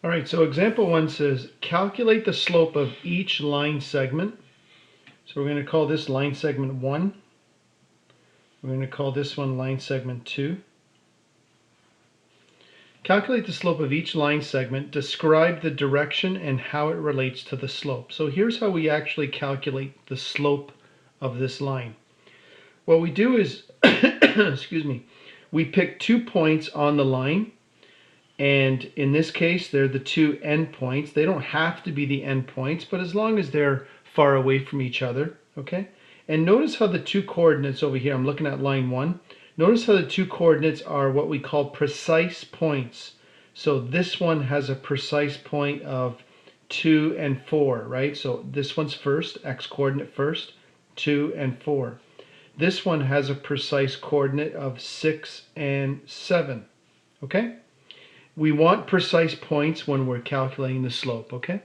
All right, so example 1 says, calculate the slope of each line segment. So we're going to call this line segment 1. We're going to call this one line segment 2. Calculate the slope of each line segment. Describe the direction and how it relates to the slope. So here's how we actually calculate the slope of this line. What we do is, excuse me, we pick 2 points on the line. And in this case, they're the 2 endpoints. They don't have to be the endpoints, but as long as they're far away from each other, okay? And notice how the 2 coordinates over here, I'm looking at line 1. Notice how the 2 coordinates are what we call precise points. So this one has a precise point of 2 and 4, right? So this one's first, x coordinate first, 2 and 4. This one has a precise coordinate of 6 and 7, okay? We want precise points when we're calculating the slope, okay?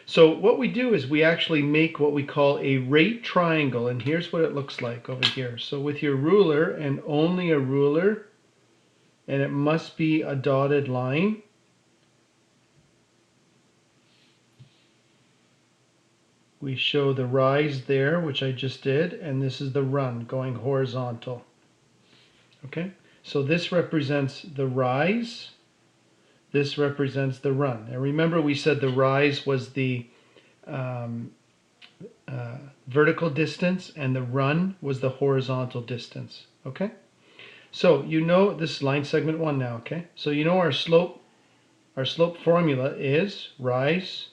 So what we do is we actually make what we call a rate triangle, and here's what it looks like over here. So with your ruler, and only a ruler, and it must be a dotted line, we show the rise there, which I just did, and this is the run going horizontal, okay? So this represents the rise. This represents the run. And remember we said the rise was the vertical distance and the run was the horizontal distance, okay? So you know this is line segment 1 now, okay? So you know our slope formula is rise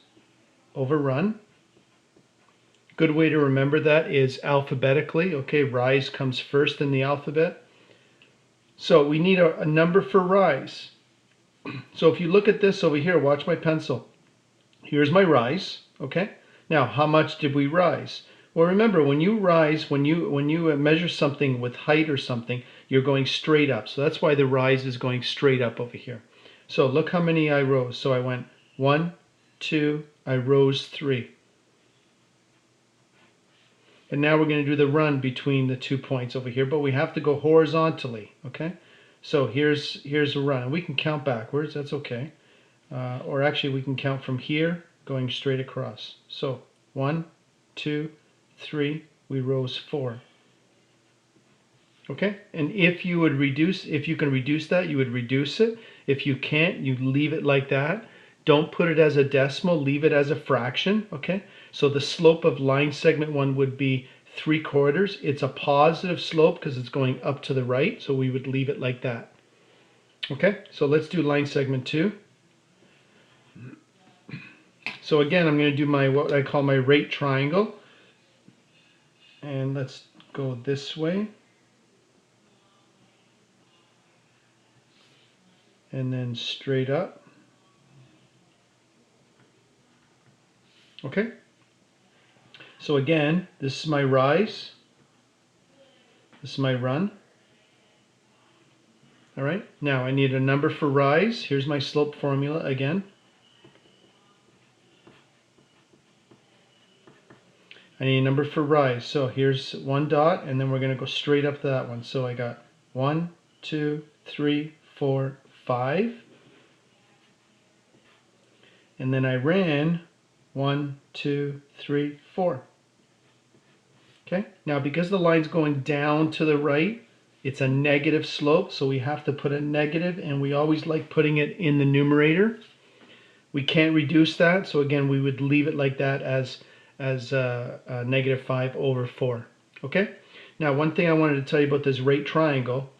over run. Good way to remember that is alphabetically, okay? Rise comes first in the alphabet. So we need a number for rise. So if you look at this over here, watch my pencil. Here's my rise, okay? Now, how much did we rise? Well, remember, when you rise, when you measure something with height or something, you're going straight up. So that's why the rise is going straight up over here. So look how many I rose. So I went 1, 2, I rose 3. And now we're going to do the run between the 2 points over here, but we have to go horizontally, okay? So here's a run. We can count backwards, that's okay. Or actually we can count from here going straight across. So 1, 2, 3, we rose 4. Okay, and if you can reduce that, you would reduce it. If you can't, you leave it like that. Don't put it as a decimal, leave it as a fraction, okay? So the slope of line segment 1 would be 3/4. It's a positive slope because it's going up to the right, so we would leave it like that. Okay, so let's do line segment 2. So again, I'm going to do what I call my rate triangle. And let's go this way. And then straight up. Okay. So again, this is my rise. This is my run. All right. Now I need a number for rise. Here's my slope formula again. I need a number for rise. So here's 1 dot, and then we're going to go straight up to that one. So I got 1, 2, 3, 4, 5. And then I ran 1, 2, 3, 4. Okay, now because the line's going down to the right, it's a negative slope, so we have to put a negative, and we always like putting it in the numerator. We can't reduce that, so again, we would leave it like that as -5/4. Okay, now one thing I wanted to tell you about this rate triangle,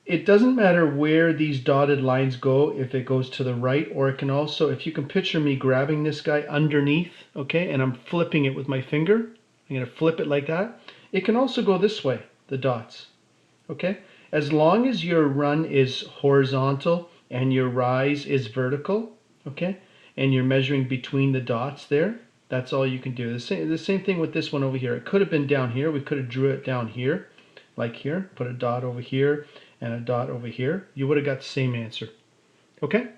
it doesn't matter where these dotted lines go, if it goes to the right, or it can also, if you can picture me grabbing this guy underneath, okay, and I'm flipping it with my finger, I'm going to flip it like that. It can also go this way, the dots, okay? As long as your run is horizontal and your rise is vertical, okay, and you're measuring between the dots there, that's all you can do. The same thing with this one over here. It could have been down here. We could have drew it down here, like here, put a dot over here and a dot over here. You would have got the same answer, okay?